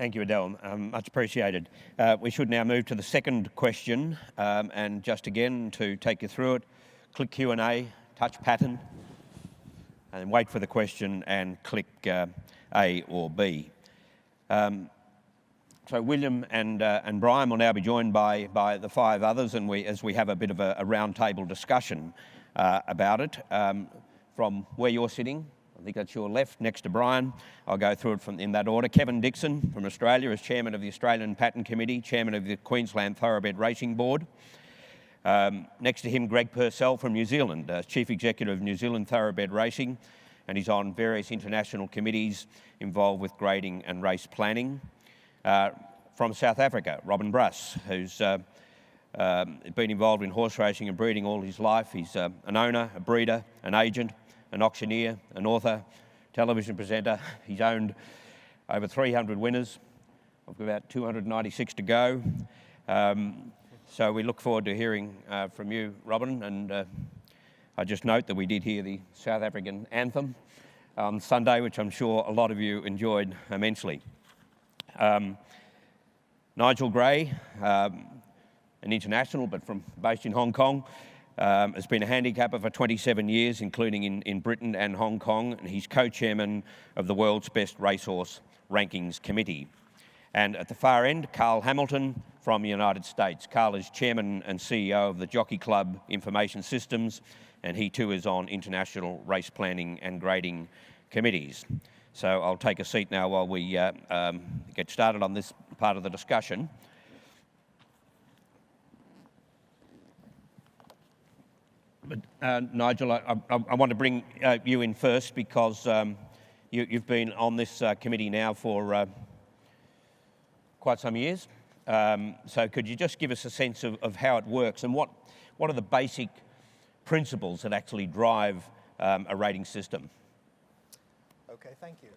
Thank you, Adele. Much appreciated. We should now move to the second question, and just again to take you through it, click Q&A, touch pattern, and wait for the question and click A or B. So William and Brian will now be joined by the five others, and as we have a bit of a roundtable discussion about it. From where you're sitting, I think that's your left, next to Brian. I'll go through it in that order. Kevin Dixon from Australia as Chairman of the Australian Patent Committee, Chairman of the Queensland Thoroughbred Racing Board. Next to him, Greg Purcell from New Zealand, Chief Executive of New Zealand Thoroughbred Racing, and he's on various international committees involved with grading and race planning. From South Africa, Robin Bruss, who's been involved in horse racing and breeding all his life. He's an owner, a breeder, an agent, an auctioneer, an author, television presenter. He's owned over 300 winners. I've got about 296 to go. So we look forward to hearing from you, Robin. And I just note that we did hear the South African anthem on Sunday, which I'm sure a lot of you enjoyed immensely. Nigel Gray, an international, but based in Hong Kong, has been a handicapper for 27 years, including in Britain and Hong Kong, and he's co-chairman of the World's Best Racehorse Rankings Committee. And at the far end, Carl Hamilton from the United States. Carl is chairman and CEO of the Jockey Club Information Systems, and he too is on international race planning and grading committees. So I'll take a seat now while we get started on this part of the discussion. But Nigel, I want to bring you in first because you've been on this committee now for quite some years. So could you just give us a sense of how it works and what are the basic principles that actually drive a rating system? Okay, thank you.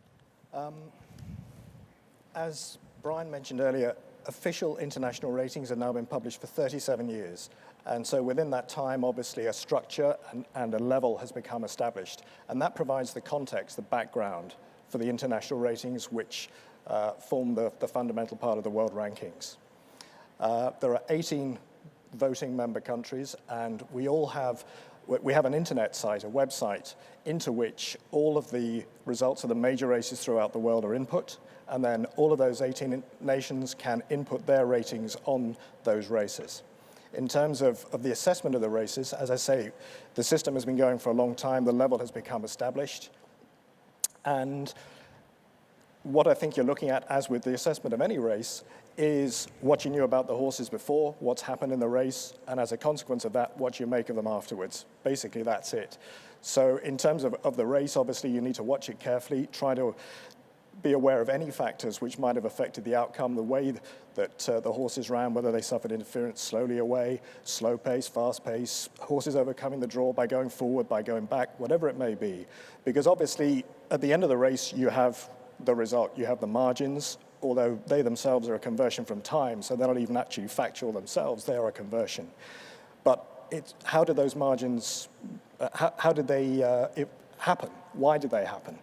As Brian mentioned earlier, official international ratings have now been published for 37 years. And so within that time, obviously, a structure and a level has become established. And that provides the context, the background for the international ratings, which form the fundamental part of the world rankings. There are 18 voting member countries, and we have an internet site, a website, into which all of the results of the major races throughout the world are input, and then all of those 18 nations can input their ratings on those races. In terms of the assessment of the races, as I say, the system has been going for a long time, the level has become established, and what I think you're looking at, as with the assessment of any race, is what you knew about the horses before, what's happened in the race, and as a consequence of that, what you make of them afterwards. Basically, that's it. So in terms of the race, obviously, you need to watch it carefully, try to be aware of any factors which might have affected the outcome, the way that the horses ran, whether they suffered interference slowly away, slow pace, fast pace, horses overcoming the draw by going forward, by going back, whatever it may be. Because obviously, at the end of the race, you have the result, you have the margins, although they themselves are a conversion from time, so they're not even actually factual themselves, they are a conversion. But how did those margins, how did they happen? Why did they happen?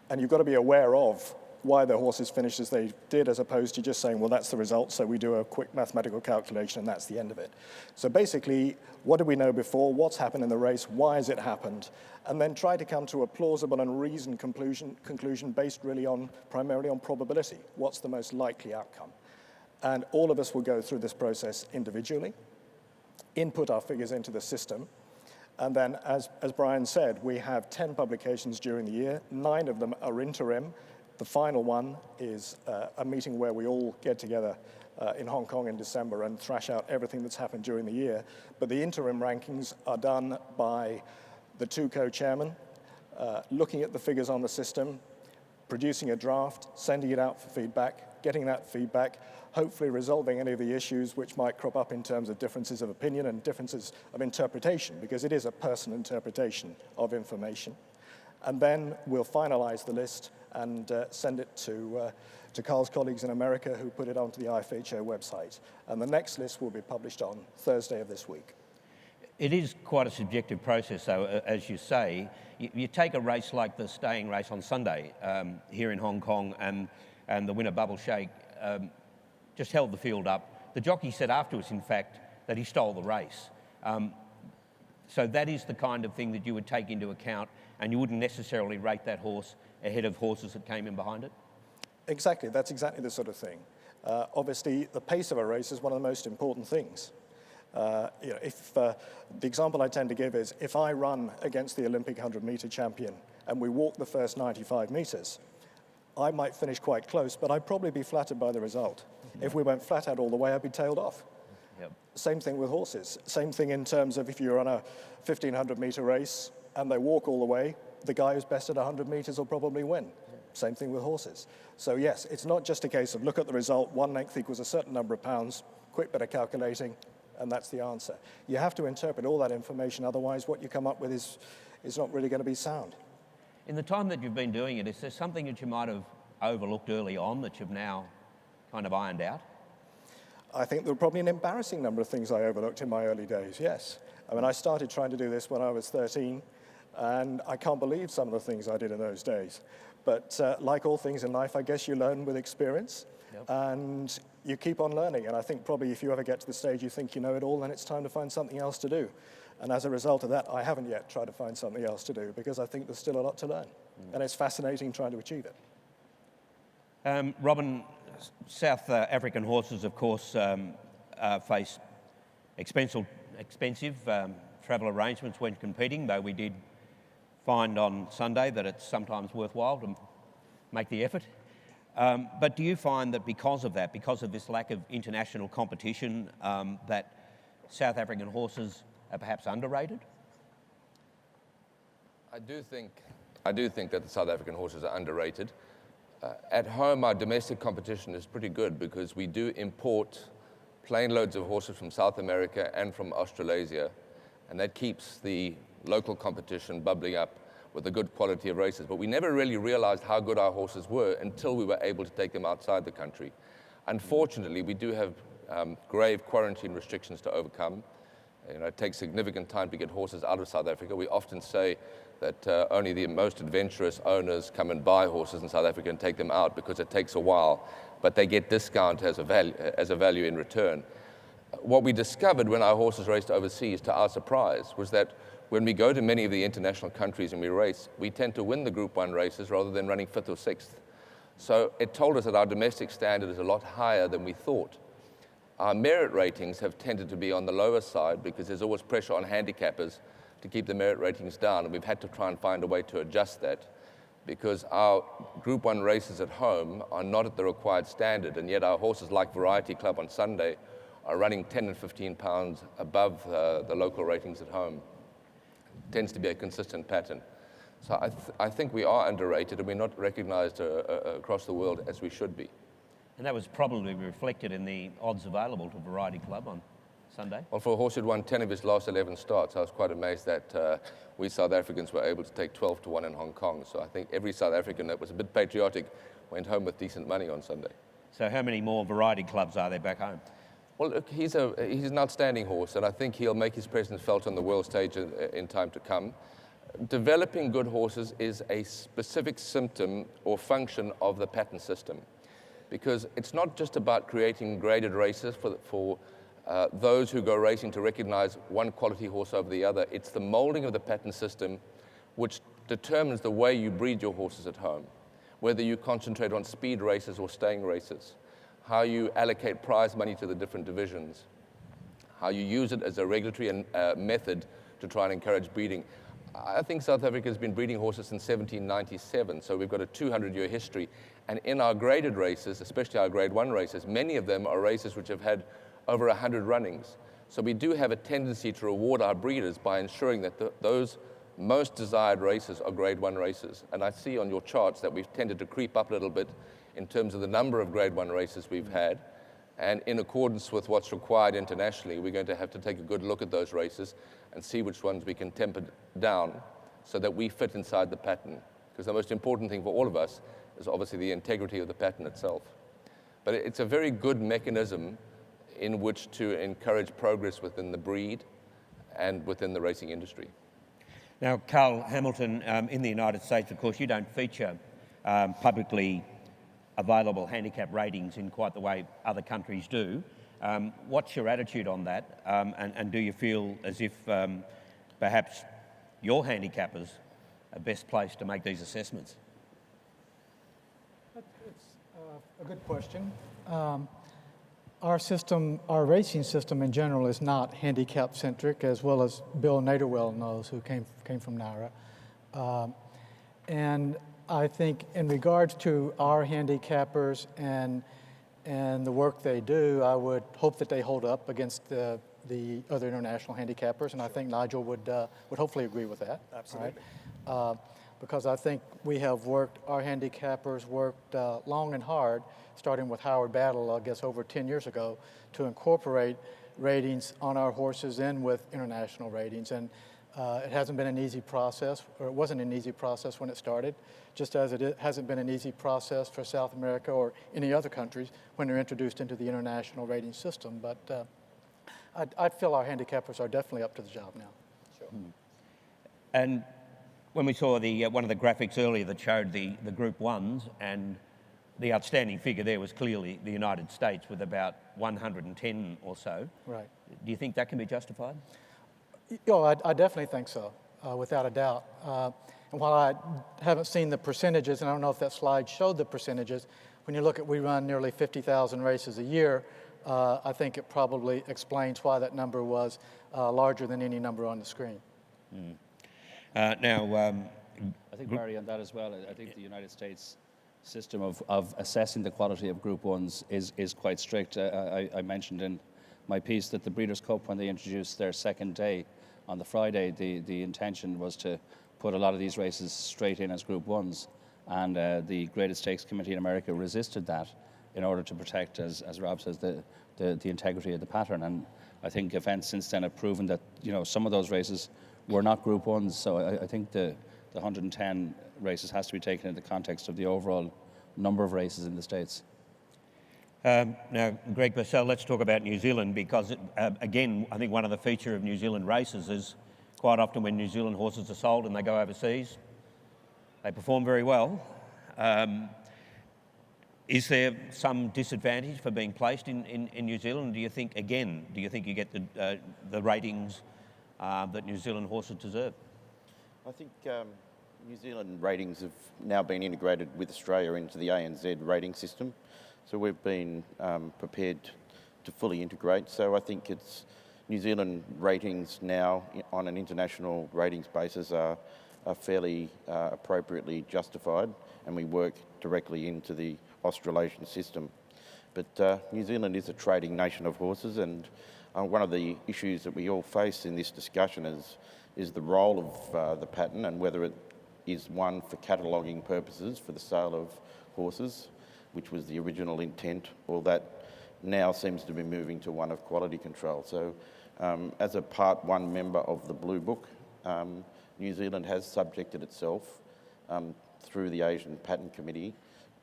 And you've got to be aware of why the horses finished as they did, as opposed to just saying, well, that's the result, so we do a quick mathematical calculation and that's the end of it. So basically, what did we know before? What's happened in the race? Why has it happened? And then try to come to a plausible and reasoned conclusion based really primarily on probability. What's the most likely outcome? And all of us will go through this process individually, input our figures into the system, and then, as Brian said, we have 10 publications during the year. 9 of them are interim. The final one is a meeting where we all get together in Hong Kong in December and thrash out everything that's happened during the year. But the interim rankings are done by the 2 co-chairmen, looking at the figures on the system, producing a draft, sending it out for feedback, getting that feedback, hopefully resolving any of the issues which might crop up in terms of differences of opinion and differences of interpretation, because it is a personal interpretation of information. And then we'll finalize the list and send it to Carl's colleagues in America, who put it onto the IFHO website. And the next list will be published on Thursday of this week. It is quite a subjective process, though, as you say. You take a race like the staying race on Sunday here in Hong Kong, and and the winner, Bubble Shake, just held the field up. The jockey said afterwards, in fact, that he stole the race. So that is the kind of thing that you would take into account, and you wouldn't necessarily rate that horse ahead of horses that came in behind it? Exactly, that's exactly the sort of thing. Obviously, the pace of a race is one of the most important things. The example I tend to give is if I run against the Olympic 100-metre champion and we walk the first 95 metres, I might finish quite close, but I'd probably be flattered by the result. If we went flat out all the way, I'd be tailed off. Yep. Same thing with horses. Same thing in terms of if you're on a 1,500-metre race and they walk all the way, the guy who's best at 100 metres will probably win. Same thing with horses. So yes, it's not just a case of look at the result, 1 length equals a certain number of pounds, quick bit of calculating, and that's the answer. You have to interpret all that information, otherwise what you come up with is not really going to be sound. In the time that you've been doing it, is there something that you might have overlooked early on that you've now kind of ironed out? I think there were probably an embarrassing number of things I overlooked in my early days, yes. I mean, I started trying to do this when I was 13, and I can't believe some of the things I did in those days. But like all things in life, I guess you learn with experience. Yep. And you keep on learning. And I think probably if you ever get to the stage you think you know it all, then it's time to find something else to do. And as a result of that, I haven't yet tried to find something else to do because I think there's still a lot to learn. And it's fascinating trying to achieve it. Robin, South African horses, of course, face expensive travel arrangements when competing, though we did find on Sunday that it's sometimes worthwhile to make the effort. But do you find that because of this lack of international competition, that South African horses are perhaps underrated? I do think that the South African horses are underrated. At home, our domestic competition is pretty good because we do import plane loads of horses from South America and from Australasia, and that keeps the local competition bubbling up with a good quality of races. But we never really realized how good our horses were until we were able to take them outside the country. Unfortunately, we do have grave quarantine restrictions to overcome. It takes significant time to get horses out of South Africa. We often say that only the most adventurous owners come and buy horses in South Africa and take them out because it takes a while, but they get discount as a value in return. What we discovered when our horses raced overseas, to our surprise, was that when we go to many of the international countries and we race, we tend to win the Group 1 races rather than running 5th or 6th. So it told us that our domestic standard is a lot higher than we thought. Our merit ratings have tended to be on the lower side because there's always pressure on handicappers to keep the merit ratings down, and we've had to try and find a way to adjust that because our Group 1 races at home are not at the required standard, and yet our horses like Variety Club on Sunday are running 10 and 15 pounds above the local ratings at home. It tends to be a consistent pattern. So I think we are underrated and we're not recognized across the world as we should be. And that was probably reflected in the odds available to Variety Club on Sunday? Well, for a horse who'd won 10 of his last 11 starts, I was quite amazed that we South Africans were able to take 12 to 1 in Hong Kong. So I think every South African that was a bit patriotic went home with decent money on Sunday. So how many more Variety Clubs are there back home? Well, look, he's an outstanding horse, and I think he'll make his presence felt on the world stage in time to come. Developing good horses is a specific symptom or function of the pattern system, because it's not just about creating graded races for those who go racing to recognize one quality horse over the other. It's the molding of the pattern system which determines the way you breed your horses at home, whether you concentrate on speed races or staying races, how you allocate prize money to the different divisions, how you use it as a regulatory method to try and encourage breeding. I think South Africa has been breeding horses since 1797, so we've got a 200-year history. And in our graded races, especially our Grade 1 races, many of them are races which have had over 100 runnings. So we do have a tendency to reward our breeders by ensuring that those most desired races are Grade 1 races. And I see on your charts that we've tended to creep up a little bit in terms of the number of Grade 1 races we've had. And in accordance with what's required internationally, we're going to have to take a good look at those races and see which ones we can temper down so that we fit inside the pattern. Because the most important thing for all of us is obviously the integrity of the pattern itself. But it's a very good mechanism in which to encourage progress within the breed and within the racing industry. Now, Carl Hamilton, in the United States, of course, you don't feature publicly available handicap ratings in quite the way other countries do. What's your attitude on that? And do you feel as if perhaps your handicappers are best placed to make these assessments? It's a good question. Our system, our racing system in general, is not handicap-centric, as well as Bill Naderwell knows, who came from NARA. And I think in regards to our handicappers and the work they do, I would hope that they hold up against the other international handicappers, and I think Nigel would hopefully agree with that. Absolutely. Right? Because I think our handicappers worked long and hard, starting with Howard Battle, I guess over 10 years ago, to incorporate ratings on our horses in with international ratings. And it hasn't been an easy process, or it wasn't an easy process when it started, just as it hasn't been an easy process for South America or any other countries when they're introduced into the international rating system. But I feel our handicappers are definitely up to the job now. Sure. And when we saw one of the graphics earlier that showed the Group 1s, and the outstanding figure there was clearly the United States with about 110 or so. Right. Do you think that can be justified? I definitely think so, without a doubt. And while I haven't seen the percentages, and I don't know if that slide showed the percentages, when you look at we run nearly 50,000 races a year, I think it probably explains why that number was larger than any number on the screen. Mm. I think, Barry, on that as well, I think the United States system of assessing the quality of Group 1s is quite strict. I mentioned in my piece that the Breeders' Cup, when they introduced their second day on the Friday, the intention was to put a lot of these races straight in as Group 1s, and the Graded Stakes Committee in America resisted that in order to protect, as Rob says, the integrity of the pattern. And I think events since then have proven that some of those races were not Group 1s. So I think the 110 races has to be taken in the context of the overall number of races in the States. Now, Greg Purcell, let's talk about New Zealand, because, again, I think one of the features of New Zealand races is quite often when New Zealand horses are sold and they go overseas, they perform very well. Is there some disadvantage for being placed in New Zealand? Do you think you get the ratings that New Zealand horses deserve? I think New Zealand ratings have now been integrated with Australia into the ANZ rating system. So we've been prepared to fully integrate. So I think it's New Zealand ratings now on an international ratings basis are fairly appropriately justified, and we work directly into the Australasian system. But New Zealand is a trading nation of horses, and one of the issues that we all face in this discussion is the role of the pattern, and whether it is one for cataloguing purposes for the sale of horses, which was the original intent, or that now seems to be moving to one of quality control. So as a Part 1 member of the Blue Book, New Zealand has subjected itself through the Asian Patent Committee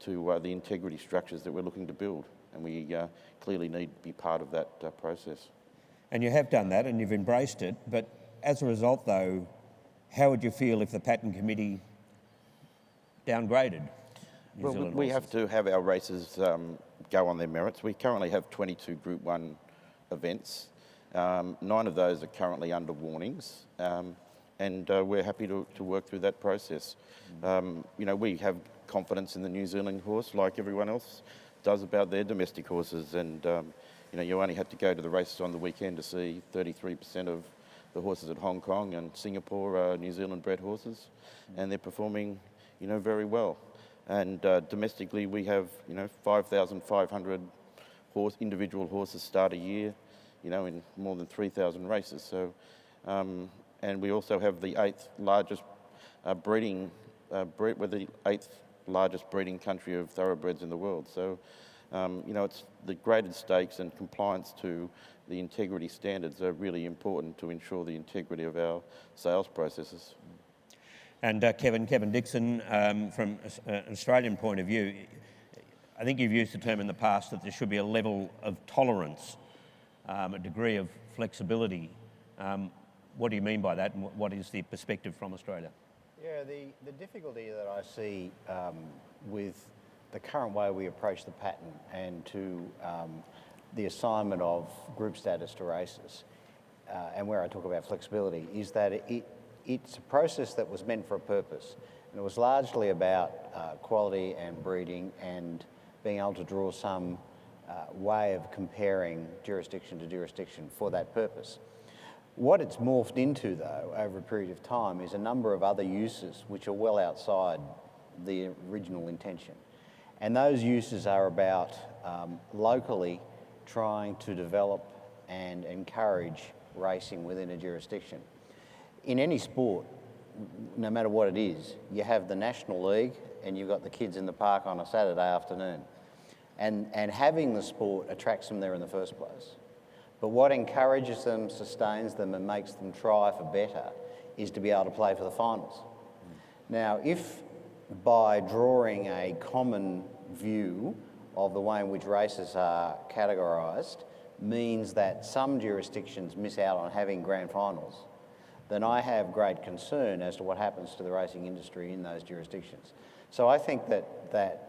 to the integrity structures that we're looking to build, and we clearly need to be part of that process. And you have done that and you've embraced it, but as a result though, how would you feel if the Patent Committee downgraded New Well, Zealand we horses? have to have our races go on their merits. We currently have 22 Group 1 events. 9 of those are currently under warnings, and we're happy to work through that process. We have confidence in the New Zealand horse, like everyone else does about their domestic horses, and you only had to go to the races on the weekend to see 33% of the horses at Hong Kong and Singapore are New Zealand bred horses, and they're performing very well. And domestically, we have 5,500 individual horses start a year, in more than 3,000 races. So, and we also have the 8th largest we're the 8th largest breeding country of thoroughbreds in the world. So, it's the graded stakes and compliance to the integrity standards are really important to ensure the integrity of our sales processes. And Kevin Dixon, from an Australian point of view, I think you've used the term in the past that there should be a level of tolerance, a degree of flexibility. What do you mean by that, and what is the perspective from Australia? Yeah, the difficulty that I see with the current way we approach the pattern and to the assignment of group status to races, and where I talk about flexibility, is that it's a process that was meant for a purpose. And it was largely about quality and breeding and being able to draw some way of comparing jurisdiction to jurisdiction for that purpose. What it's morphed into, though, over a period of time is a number of other uses which are well outside the original intention. And those uses are about locally trying to develop and encourage racing within a jurisdiction. In any sport, no matter what it is, you have the National League and you've got the kids in the park on a Saturday afternoon. And having the sport attracts them there in the first place. But what encourages them, sustains them and makes them try for better is to be able to play for the finals. Now, if by drawing a common view of the way in which races are categorised means that some jurisdictions miss out on having grand finals, then I have great concern as to what happens to the racing industry in those jurisdictions. So I think that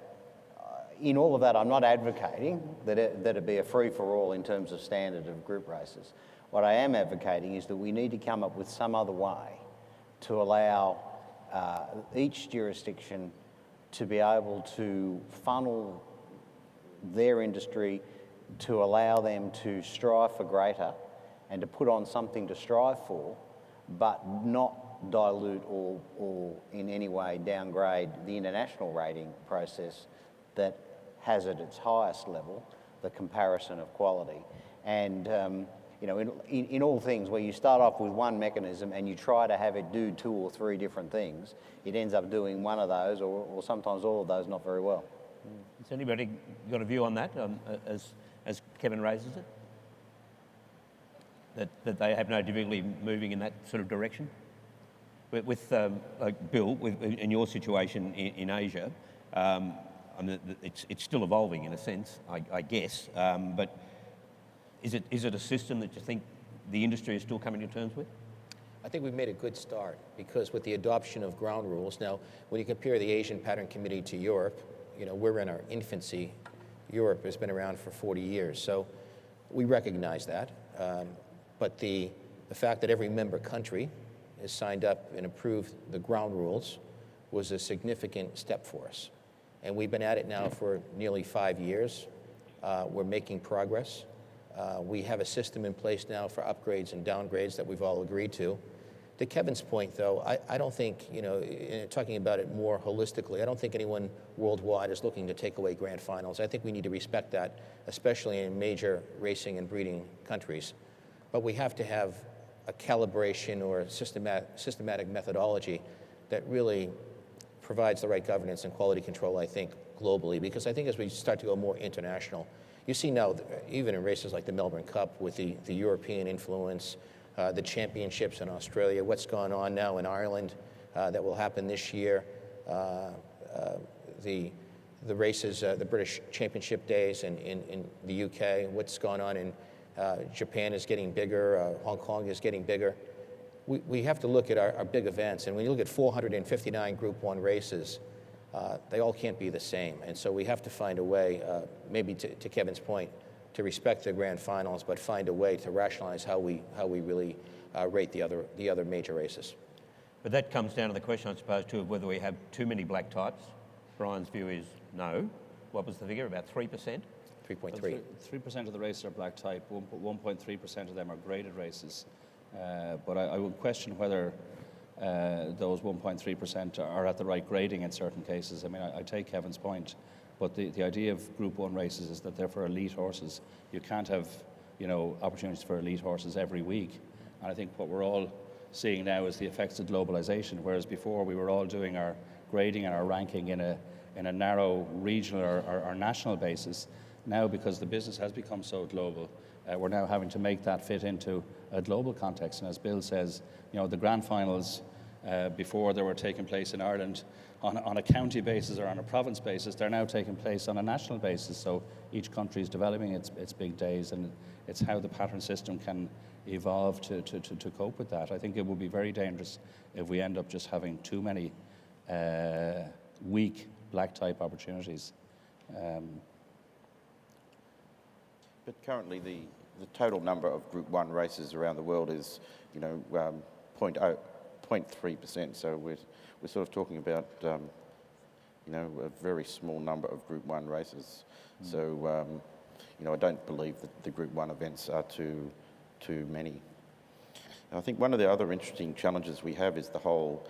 in all of that, I'm not advocating that it be a free-for-all in terms of standard of group races. What I am advocating is that we need to come up with some other way to allow each jurisdiction to be able to funnel their industry, to allow them to strive for greater and to put on something to strive for, but not dilute or in any way downgrade the international rating process that has at its highest level the comparison of quality. And you know, in all things where you start off with one mechanism and you try to have it do 2 or 3 different things, it ends up doing one of those or sometimes all of those not very well. Has anybody got a view on that, as Kevin raises it? That they have no difficulty moving in that sort of direction? With like Bill, in your situation in Asia, I mean, it's still evolving in a sense, I guess, but is it a system that you think the industry is still coming to terms with? I think we've made a good start because with the adoption of ground rules, now when you compare the Asian Pattern Committee to Europe, you know, we're in our infancy. Europe has been around for 40 years, so we recognize that. But the fact that every member country has signed up and approved the ground rules was a significant step for us. And we've been at it now for nearly 5 years. We're making progress. We have a system in place now for upgrades and downgrades that we've all agreed to. To Kevin's point, though, I don't think, you know, talking about it more holistically, I don't think anyone worldwide is looking to take away grand finals. I think we need to respect that, especially in major racing and breeding countries. But we have to have a calibration or systematic methodology that really provides the right governance and quality control, I think, globally. Because I think as we start to go more international, you see now, even in races like the Melbourne Cup with the European influence, the championships in Australia, what's gone on now in Ireland that will happen this year, the races, the British Championship days in the UK, what's gone on in Japan is getting bigger, Hong Kong is getting bigger. We have to look at our big events, and when you look at 459 Group 1 races, they all can't be the same. And so we have to find a way, maybe to Kevin's point, to respect the grand finals, but find a way to rationalize how we really rate the other major races. But that comes down to the question, I suppose, too, of whether we have too many black types. Brian's view is no. What was the figure? About 3%? 3.3. 3% of the races are black type, 1.3% of them are graded races. But I would question whether those 1.3% are at the right grading in certain cases. I mean, I take Kevin's point, but the idea of Group 1 races is that they're for elite horses. You can't have, you know, opportunities for elite horses every week. And I think what we're all seeing now is the effects of globalization, whereas before we were all doing our grading and our ranking in a narrow regional or national basis. Now, because the business has become so global, we're now having to make that fit into a global context. And as Bill says, you know, the grand finals before they were taking place in Ireland on a county basis or on a province basis, they're now taking place on a national basis. So each country is developing its big days, and it's how the pattern system can evolve to cope with that. I think it would be very dangerous if we end up just having too many weak black type opportunities. But currently, the total number of Group 1 races around the world is, 0.3%. So we're sort of talking about, a very small number of Group 1 races. So, I don't believe that the Group 1 events are too many. I think one of the other interesting challenges we have is the whole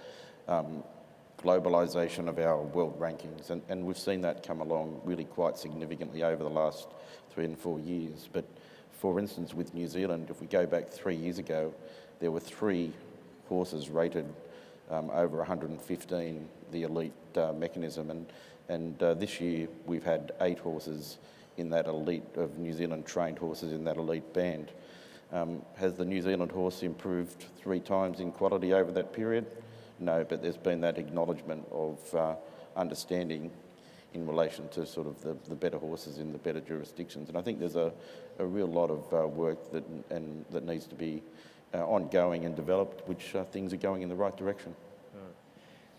globalisation of our world rankings, and we've seen that come along really quite significantly over the last 3 and 4 years. But for instance, with New Zealand, if we go back 3 years ago, there were 3 horses rated over 115, the elite mechanism, and this year we've had 8 horses in that elite of New Zealand trained horses in that elite band. Has the New Zealand horse improved 3 times in quality over that period? No, but there's been that acknowledgement of understanding in relation to sort of the better horses in the better jurisdictions. And I think there's a real lot of work that needs to be ongoing and developed, which things are going in the right direction.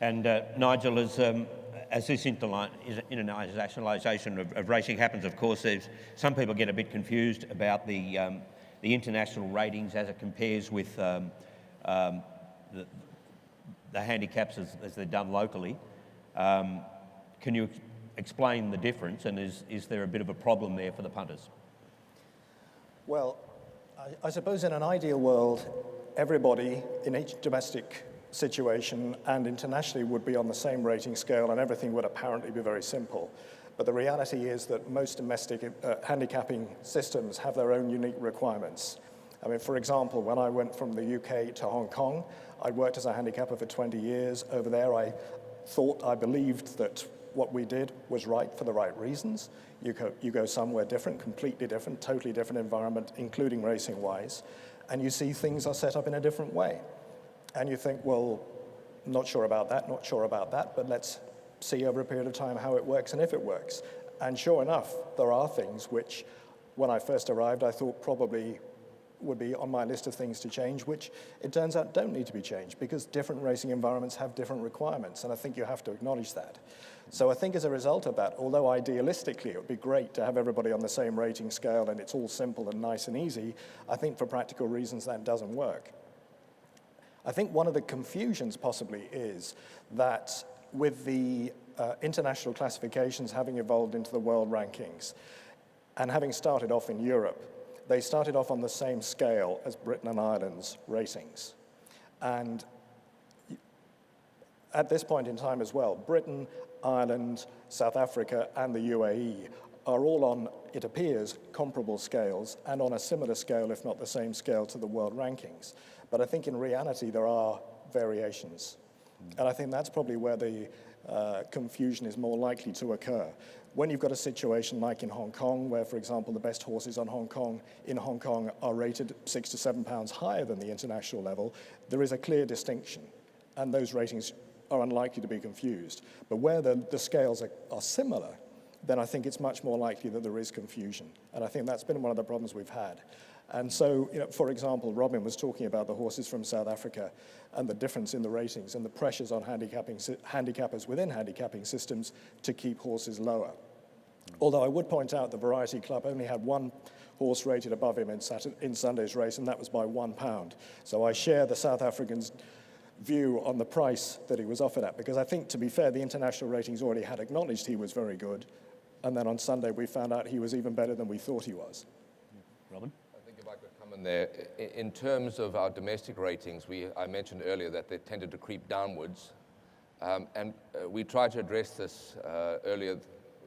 And Nigel, as this internationalisation of racing happens, of course, some people get a bit confused about the international ratings as it compares with the handicaps as they're done locally. Can you explain the difference, and is there a bit of a problem there for the punters? Well, I suppose in an ideal world, everybody in each domestic situation and internationally would be on the same rating scale and everything would apparently be very simple. But the reality is that most domestic handicapping systems have their own unique requirements. I mean, for example, when I went from the UK to Hong Kong, I worked as a handicapper for 20 years. Over there, I believed that what we did was right for the right reasons. You go somewhere different, completely different, totally different environment, including racing-wise, and you see things are set up in a different way. And you think, well, not sure about that, but let's see over a period of time how it works and if it works. And sure enough, there are things which, when I first arrived, I thought probably would be on my list of things to change, which it turns out don't need to be changed because different racing environments have different requirements, and I think you have to acknowledge that. So I think as a result of that, although idealistically it would be great to have everybody on the same rating scale and it's all simple and nice and easy, I think for practical reasons that doesn't work. I think one of the confusions possibly is that with the international classifications having evolved into the world rankings and having started off in Europe, they started off on the same scale as Britain and Ireland's ratings. And at this point in time as well, Britain, Ireland, South Africa, and the UAE are all on, it appears, comparable scales and on a similar scale, if not the same scale, to the world rankings. But I think in reality, there are variations. And I think that's probably where the confusion is more likely to occur. When you've got a situation like in Hong Kong, where, for example, the best horses in Hong Kong are rated 6 to 7 pounds higher than the international level, there is a clear distinction, and those ratings are unlikely to be confused. But where the scales are similar, then I think it's much more likely that there is confusion. And I think that's been one of the problems we've had. And so, for example, Robin was talking about the horses from South Africa and the difference in the ratings and the pressures on handicappers within handicapping systems to keep horses lower. Although I would point out the Variety Club only had one horse rated above him in Sunday's race, and that was by £1. So I share the South African's view on the price that he was offered at, because I think, to be fair, the international ratings already had acknowledged he was very good, and then on Sunday we found out he was even better than we thought he was. Robin? I think if I could come in there, in terms of our domestic ratings, I mentioned earlier that they tended to creep downwards, and we tried to address this earlier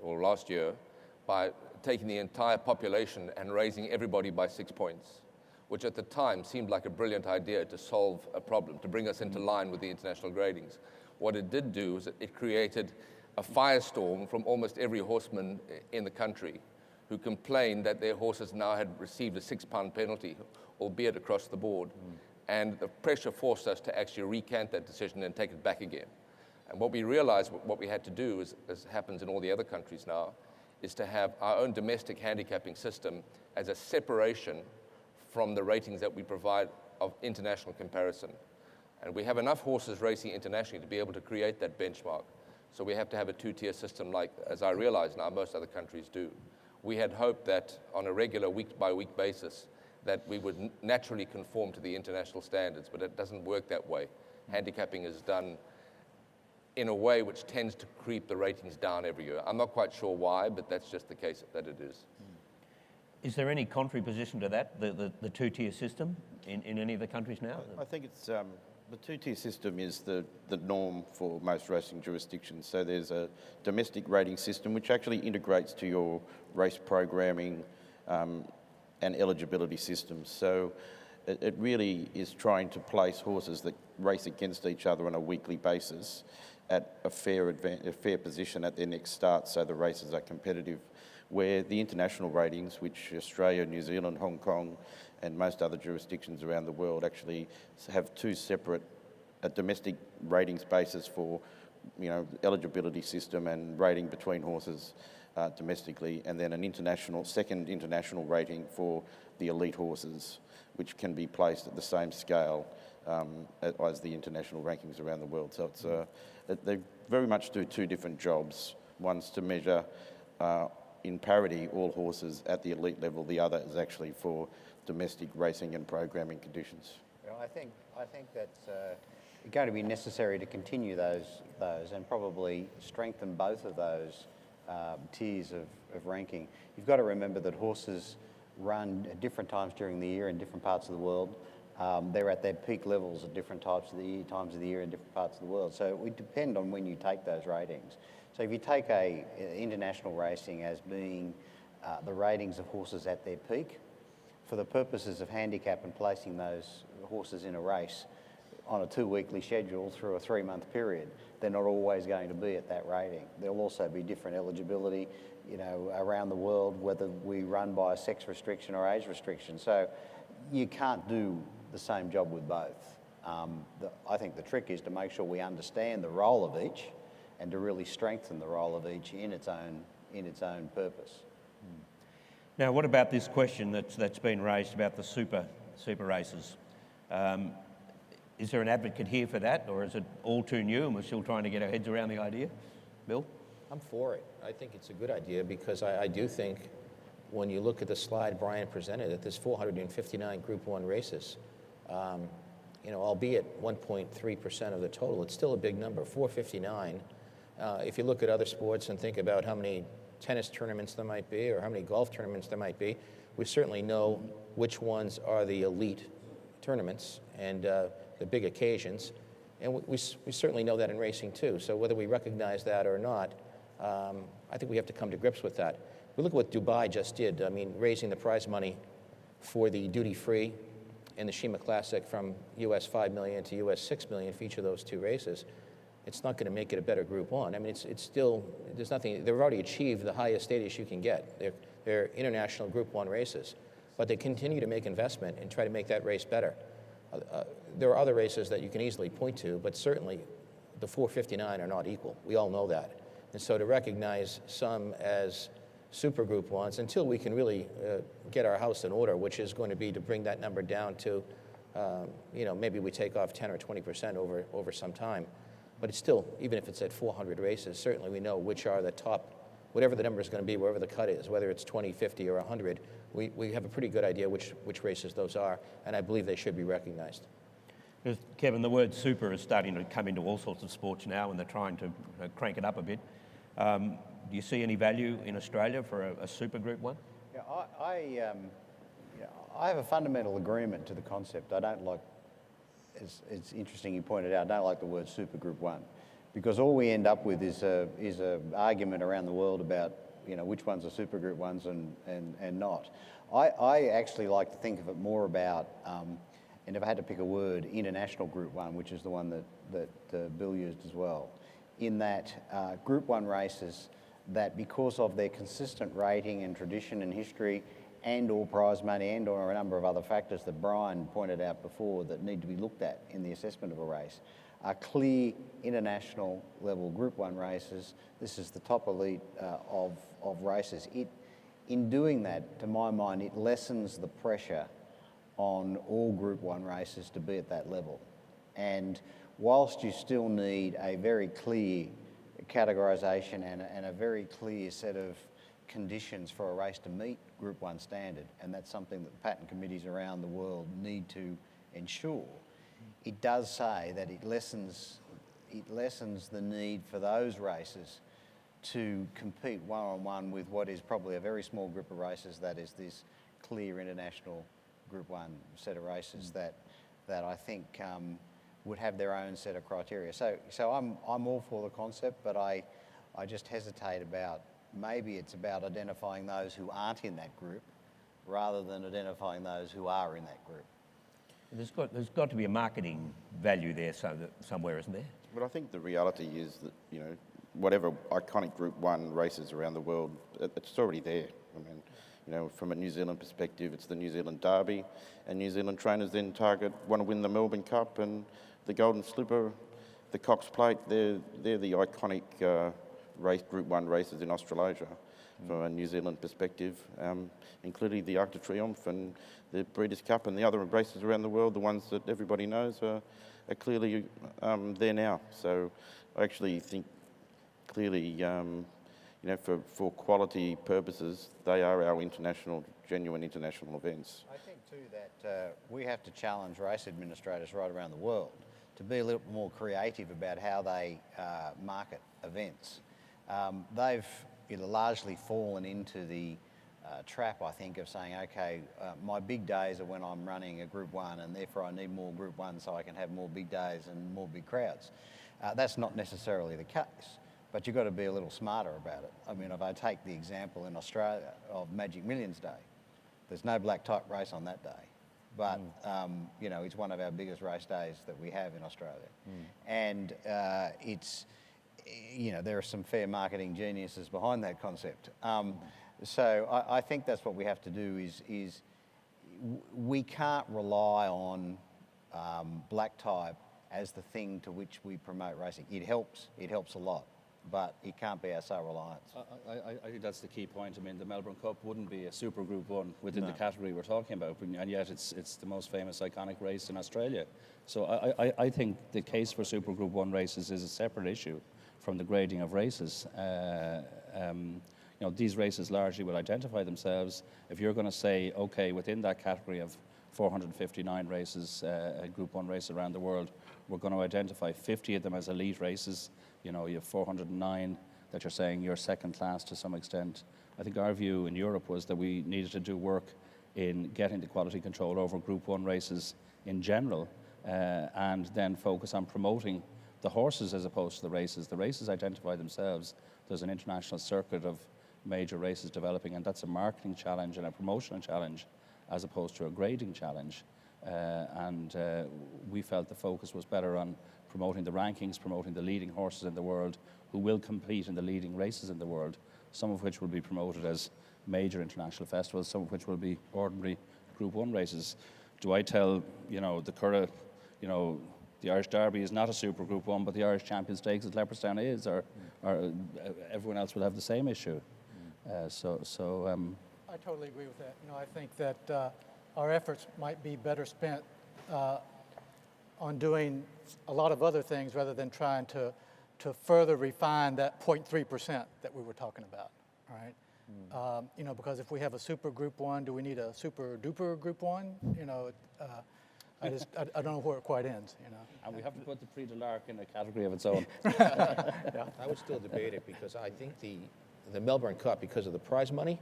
or last year by taking the entire population and raising everybody by 6 points, which at the time seemed like a brilliant idea to solve a problem, to bring us into line with the international gradings. What it did do is it created a firestorm from almost every horseman in the country who complained that their horses now had received a £6 penalty, albeit across the board. And the pressure forced us to actually recant that decision and take it back again. And what we realized, what we had to do, as happens in all the other countries now, is to have our own domestic handicapping system as a separation from the ratings that we provide of international comparison. And we have enough horses racing internationally to be able to create that benchmark. So we have to have a two-tier system like, as I realize now, most other countries do. We had hoped that on a regular week-by-week basis that we would naturally conform to the international standards, but it doesn't work that way. Handicapping is done in a way which tends to creep the ratings down every year. I'm not quite sure why, but that's just the case that it is. Is there any contrary position to that, the two-tier system in any of the countries now? I think it's the two-tier system is the norm for most racing jurisdictions. So there's a domestic rating system which actually integrates to your race programming and eligibility systems. So it really is trying to place horses that race against each other on a weekly basis at a fair position at their next start, so the races are competitive. Where the international ratings, which Australia, New Zealand, Hong Kong, and most other jurisdictions around the world actually have two separate domestic ratings basis for, eligibility system and rating between horses domestically, and then an second international rating for the elite horses, which can be placed at the same scale as the international rankings around the world. So they very much do two different jobs. One's to measure in parity all horses at the elite level. The other is actually for domestic racing and programming conditions. Well, I think that's going to be necessary to continue those and probably strengthen both of those tiers of ranking. You've got to remember that horses run at different times during the year in different parts of the world. They're at their peak levels at different times of the year in different parts of the world. So it would depend on when you take those ratings. So if you take international racing as being the ratings of horses at their peak, for the purposes of handicap and placing those horses in a race on a 2-weekly schedule through a 3-month period, they're not always going to be at that rating. There'll also be different eligibility, around the world, whether we run by a sex restriction or age restriction. So you can't do the same job with both. I think the trick is to make sure we understand the role of each and to really strengthen the role of each in its own purpose. Now, what about this question that's been raised about the super races? Is there an advocate here for that, or is it all too new and we're still trying to get our heads around the idea? Bill? I'm for it. I think it's a good idea because I do think when you look at the slide Brian presented, that there's 459 Group 1 races. Albeit 1.3% of the total, it's still a big number, 459. If you look at other sports and think about how many tennis tournaments there might be or how many golf tournaments there might be, we certainly know which ones are the elite tournaments and the big occasions. And we certainly know that in racing too. So whether we recognize that or not, I think we have to come to grips with that. We look at what Dubai just did. I mean, raising the prize money for the duty-free and the Shima Classic from US $5 million to US $6 million for each of those two races. It's not going to make it a better Group 1. I mean, it's still, there's nothing, they've already achieved the highest status you can get. They're international Group 1 races, but they continue to make investment and try to make that race better. There are other races that you can easily point to, but certainly the 459 are not equal. We all know that. And so to recognize some as super Group 1s, until we can really get our house in order, which is going to be to bring that number down to, maybe we take off 10 or 20% over some time. But it's still, even if it's at 400 races, certainly we know which are the top, whatever the number is going to be, wherever the cut is, whether it's 20, 50, or 100, we have a pretty good idea which races those are, and I believe they should be recognized. Kevin, the word super is starting to come into all sorts of sports now, and they're trying to crank it up a bit. Do you see any value in Australia for a super Group 1? Yeah, I have a fundamental agreement to the concept. I don't like, it's interesting you pointed out, I don't like the word super Group 1, because all we end up with is a argument around the world about which ones are super Group 1s and not. I actually like to think of it more about, and if I had to pick a word, international Group 1, which is the one that Bill used as well, in that Group 1 races that, because of their consistent rating and tradition and history and or prize money and or a number of other factors that Brian pointed out before that need to be looked at in the assessment of a race, are clear international level Group 1 races. This is the top elite of races. In doing that, to my mind, it lessens the pressure on all Group 1 races to be at that level. And whilst you still need a very clear categorisation and a very clear set of conditions for a race to meet Group 1 standard, and that's something that patent committees around the world need to ensure. It does say that it lessens the need for those races to compete one-on-one with what is probably a very small group of races, that is this clear international Group 1 set of races that I think would have their own set of criteria. So I'm all for the concept, but I just hesitate about, maybe it's about identifying those who aren't in that group rather than identifying those who are in that group. There's got to be a marketing value there somewhere, isn't there? But I think the reality is that, you know, whatever iconic Group 1 races around the world, it's already there. I mean, you know, from a New Zealand perspective, it's the New Zealand Derby, and New Zealand trainers then want to win the Melbourne Cup and the Golden Slipper, the Cox Plate. They're the iconic Group 1 races in Australasia from a New Zealand perspective, including the Arc de Triomphe and the Breeders' Cup and the other races around the world. The ones that everybody knows are clearly there now. So I actually think clearly, you know, for quality purposes, they are our genuine international events. I think too that we have to challenge race administrators right around the world to be a little more creative about how they market events. They've largely fallen into the trap, I think, of saying, okay, my big days are when I'm running a Group 1 and therefore I need more Group 1 so I can have more big days and more big crowds. That's not necessarily the case, but you've got to be a little smarter about it. I mean, if I take the example in Australia of Magic Millions Day, there's no black type race on that day, but you know, it's one of our biggest race days that we have in Australia. And it's, you know, there are some fair marketing geniuses behind that concept. So I think that's what we have to do is we can't rely on black type as the thing to which we promote racing. It helps a lot, but it can't be our sole reliance. I think that's the key point. I mean, the Melbourne Cup wouldn't be a super Group 1 within the category we're talking about, and yet it's the most famous, iconic race in Australia. So I think the case for super Group 1 races is a separate issue from the grading of races. You know, these races largely will identify themselves. If you're going to say, okay, within that category of 459 races, Group 1 races around the world, we're going to identify 50 of them as elite races. You know, you have 409 that you're saying you're second class to some extent. I think our view in Europe was that we needed to do work in getting the quality control over Group 1 races in general, and then focus on promoting the horses as opposed to the races. The races identify themselves. There's an international circuit of major races developing, and that's a marketing challenge and a promotional challenge as opposed to a grading challenge. We felt the focus was better on promoting the rankings, promoting the leading horses in the world who will compete in the leading races in the world, some of which will be promoted as major international festivals, some of which will be ordinary Group 1 races. Do I tell, you know, the Curragh, you know, the Irish Derby is not a super Group 1, but the Irish Champion Stakes at Leopardstown is, or everyone else will have the same issue? I totally agree with that. You know, I think that our efforts might be better spent on doing a lot of other things rather than trying to further refine that 0.3% that we were talking about, right? You know, because if we have a super Group 1, do we need a super duper Group 1? You know, I don't know where it quite ends, you know. And we have to put the Prix de l'Arc in a category of its own. I would still debate it because I think the Melbourne Cup, because of the prize money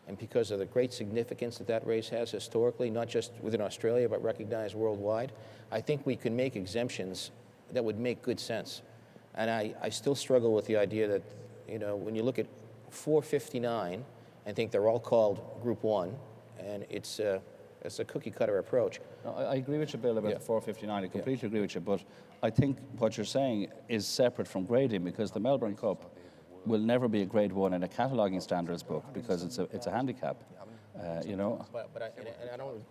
and because of the great significance that race has historically, not just within Australia, but recognized worldwide, I think we can make exemptions that would make good sense. And I still struggle with the idea that, you know, when you look at 459 and think they're all called Group 1, and it's a cookie-cutter approach. No, I agree with you, Bill, about the 459. I completely agree with you, but I think what you're saying is separate from grading, because the Melbourne Cup will never be a Grade 1 in a cataloguing standards book because it's a handicap. You know.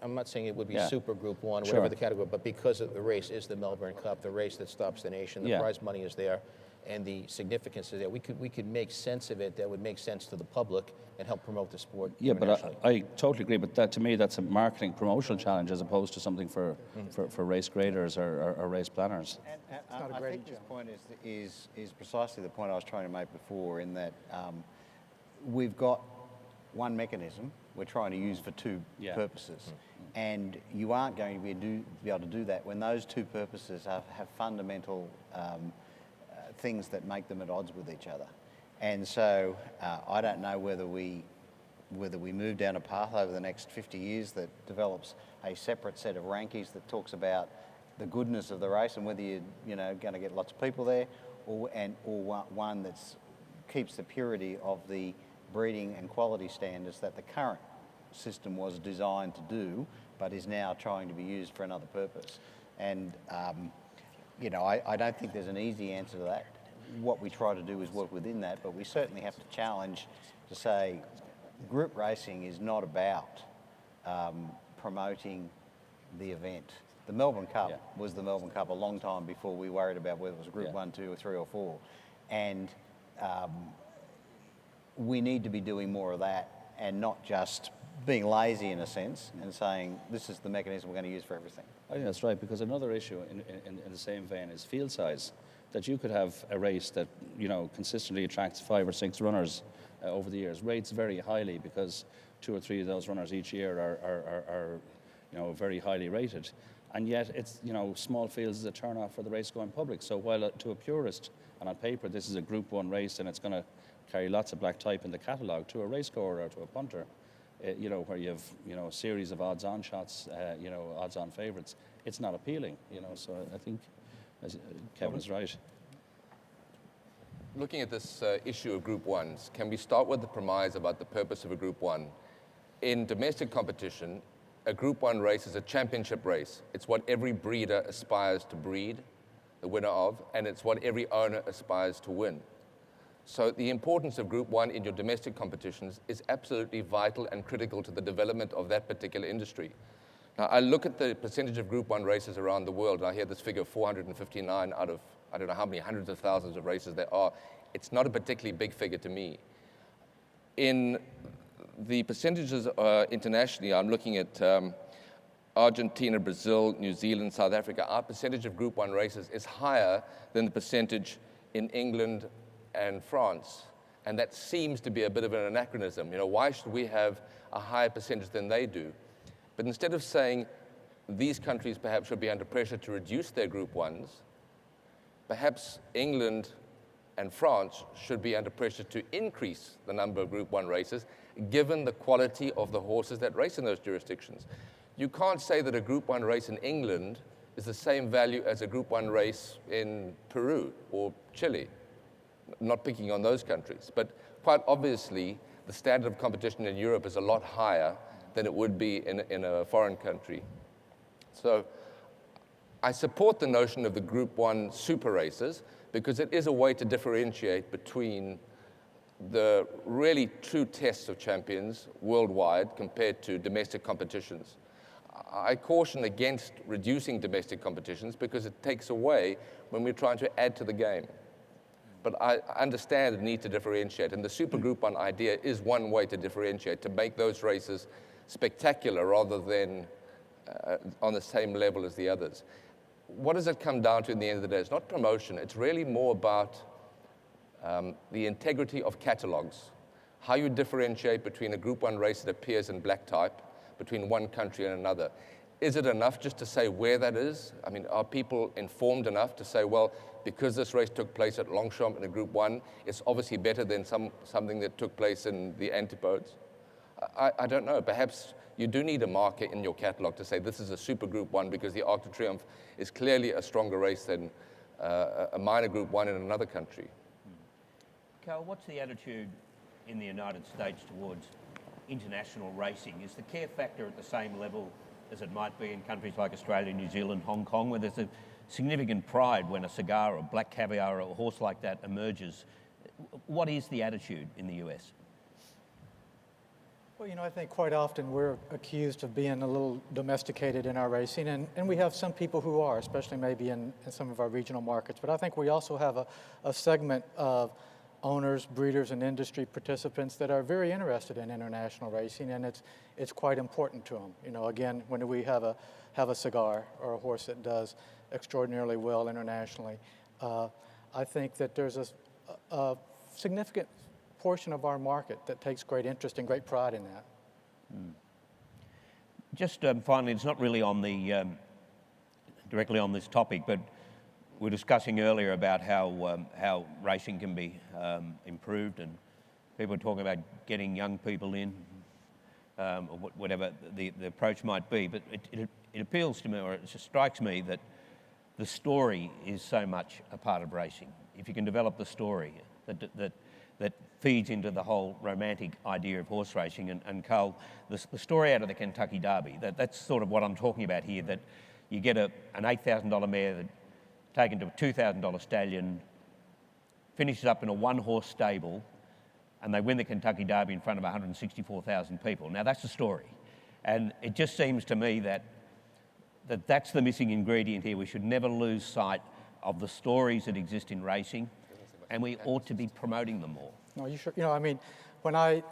I'm not saying it would be Yeah. super Group 1, Sure. whatever the category, but because of the race is the Melbourne Cup, the race that stops the nation, the Yeah. prize money is there, and the significance is there. We could make sense of it that would make sense to the public and help promote the sport. Yeah, but internationally. I totally agree. But that, to me, that's a marketing promotional challenge as opposed to something for race graders or race planners. And I think this point is precisely the point I was trying to make before, in that we've got one mechanism we're trying to use for two purposes. And you aren't going to be able to do that when those two purposes have fundamental things that make them at odds with each other. And so I don't know whether we move down a path over the next 50 years that develops a separate set of rankings that talks about the goodness of the race and whether you're going to get lots of people there, or one that keeps the purity of the breeding and quality standards that the current system was designed to do, but is now trying to be used for another purpose. And I don't think there's an easy answer to that. What we try to do is work within that, but we certainly have to challenge to say group racing is not about promoting the event. The Melbourne Cup was the Melbourne Cup a long time before we worried about whether it was Group 1, 2, or 3, or 4. And we need to be doing more of that and not just being lazy in a sense and saying this is the mechanism we're going to use for everything. I think that's right, because another issue in the same vein is field size. That you could have a race that consistently attracts 5 or 6 runners over the years, rates very highly because 2 or 3 of those runners each year are very highly rated, and yet it's small fields is a turn off for the race going public. So while to a purist and on paper this is a Group 1 race and it's going to carry lots of black type in the catalogue, to a racegoer or to a punter, where you have a series of odds-on shots, odds-on favourites, it's not appealing. So I think Kevin's right. Looking at this issue of Group 1s, can we start with the premise about the purpose of a Group 1? In domestic competition, a Group 1 race is a championship race. It's what every breeder aspires to breed, the winner of, and it's what every owner aspires to win. So the importance of Group 1 in your domestic competitions is absolutely vital and critical to the development of that particular industry. Now, I look at the percentage of Group 1 races around the world, and I hear this figure of 459 out of, I don't know how many hundreds of thousands of races there are. It's not a particularly big figure to me. In the percentages internationally, I'm looking at Argentina, Brazil, New Zealand, South Africa. Our percentage of Group 1 races is higher than the percentage in England and France. And that seems to be a bit of an anachronism. Why should we have a higher percentage than they do? But instead of saying these countries perhaps should be under pressure to reduce their Group 1s, perhaps England and France should be under pressure to increase the number of Group 1 races, given the quality of the horses that race in those jurisdictions. You can't say that a Group 1 race in England is the same value as a Group 1 race in Peru or Chile. Not picking on those countries, but quite obviously the standard of competition in Europe is a lot higher than it would be in a foreign country. So I support the notion of the Group 1 super races because it is a way to differentiate between the really true tests of champions worldwide compared to domestic competitions. I caution against reducing domestic competitions because it takes away when we're trying to add to the game. But I understand the need to differentiate, and the Super Group 1 idea is one way to differentiate, to make those races spectacular rather than on the same level as the others. What does it come down to in the end of the day? It's not promotion. It's really more about the integrity of catalogues, how you differentiate between a Group 1 race that appears in black type, between one country and another. Is it enough just to say where that is? I mean, are people informed enough to say, well, because this race took place at Longchamp in a Group 1, it's obviously better than something that took place in the Antipodes? I don't know. Perhaps you do need a marker in your catalogue to say this is a Super Group 1 because the Arc de Triomphe is clearly a stronger race than a minor Group 1 in another country. Carl, what's the attitude in the United States towards international racing? Is the care factor at the same level as it might be in countries like Australia, New Zealand, Hong Kong, where there's a significant pride when a cigar or black caviar or a horse like that emerges? What is the attitude in the US? Well, you know, I think quite often we're accused of being a little domesticated in our racing, and we have some people who are, especially maybe in some of our regional markets. But I think we also have a segment of owners, breeders, and industry participants that are very interested in international racing, and it's quite important to them. You know, again, when we have a cigar or a horse that does extraordinarily well internationally, I think that there's a significant portion of our market that takes great interest and great pride in that. Just finally, it's not really on the directly on this topic, but we were discussing earlier about how racing can be improved, and people are talking about getting young people in, or whatever the approach might be. But it appeals to me, or it just strikes me, that the story is so much a part of racing. If you can develop the story that feeds into the whole romantic idea of horse racing. And Carl, the story out of the Kentucky Derby, that's sort of what I'm talking about here, that you get an $8,000 mare taken to a $2,000 stallion, finishes up in a one-horse stable, and they win the Kentucky Derby in front of 164,000 people. Now, that's the story. And it just seems to me that's the missing ingredient here. We should never lose sight of the stories that exist in racing, and we ought to be promoting them more. No, you sure? You know, I mean, when I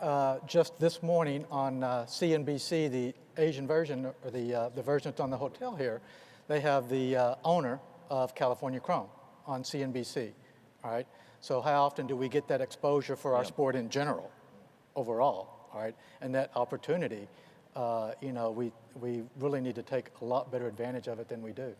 just this morning on CNBC, the Asian version, or the version that's on the hotel here, they have the owner of California Chrome on CNBC. All right. So how often do we get that exposure for our sport in general, overall? All right, and that opportunity, you know, we really need to take a lot better advantage of it than we do.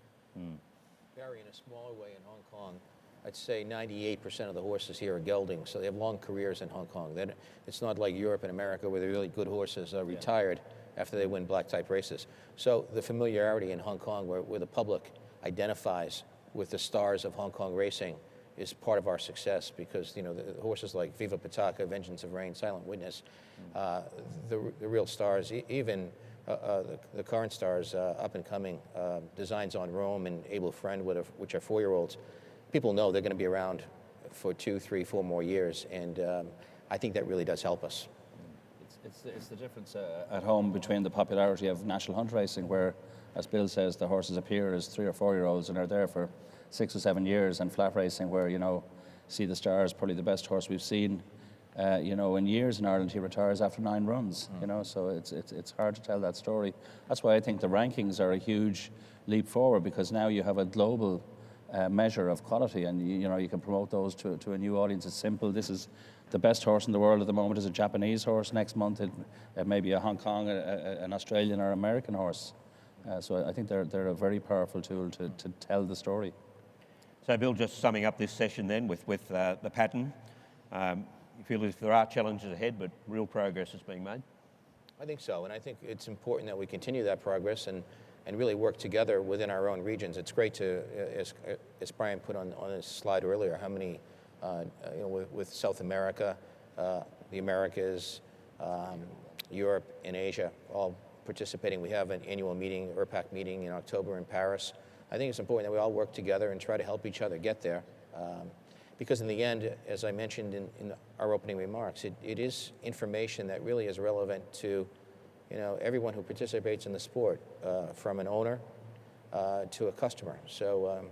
Barry, in a smaller way in Hong Kong, I'd say 98% of the horses here are geldings, so they have long careers in Hong Kong. It's not like Europe and America where the really good horses are retired after they win black-type races. So the familiarity in Hong Kong where the public identifies with the stars of Hong Kong racing is part of our success, because, you know, the horses like Viva Pitaka, Vengeance of Rain, Silent Witness, the real stars, even the current stars, up and coming, Designs on Rome and Able Friend, which are 4-year-olds, people know they're going to be around for 2, 3, 4 more years, and I think that really does help us. It's the difference at home between the popularity of national hunt racing, where, as Bill says, the horses appear as 3 or 4-year-olds and are there for 6 or 7 years, and flat racing, where, you know, See the Stars, probably the best horse we've seen, you know, in years in Ireland. He retires after 9 runs, you know, so it's hard to tell that story. That's why I think the rankings are a huge leap forward, because now you have a global measure of quality, and you know, you can promote those to a new audience. It's simple. This is the best horse in the world at the moment is a Japanese horse. Next month it may be a Hong Kong, an Australian or American horse. So I think they're a very powerful tool to tell the story. So Bill, just summing up this session then with the pattern, you feel as if there are challenges ahead, but real progress is being made? I think so, and I think it's important that we continue that progress and really work together within our own regions. It's great to, as Brian put on his slide earlier, how many, you know, with South America, the Americas, Europe, and Asia all participating. We have an annual meeting, ERPAC meeting in October in Paris. I think it's important that we all work together and try to help each other get there. Because in the end, as I mentioned in our opening remarks, it is information that really is relevant to, you know, everyone who participates in the sport, from an owner to a customer. So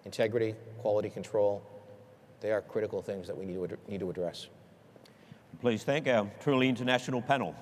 integrity, quality control, they are critical things that we need to address. Please thank our truly international panel.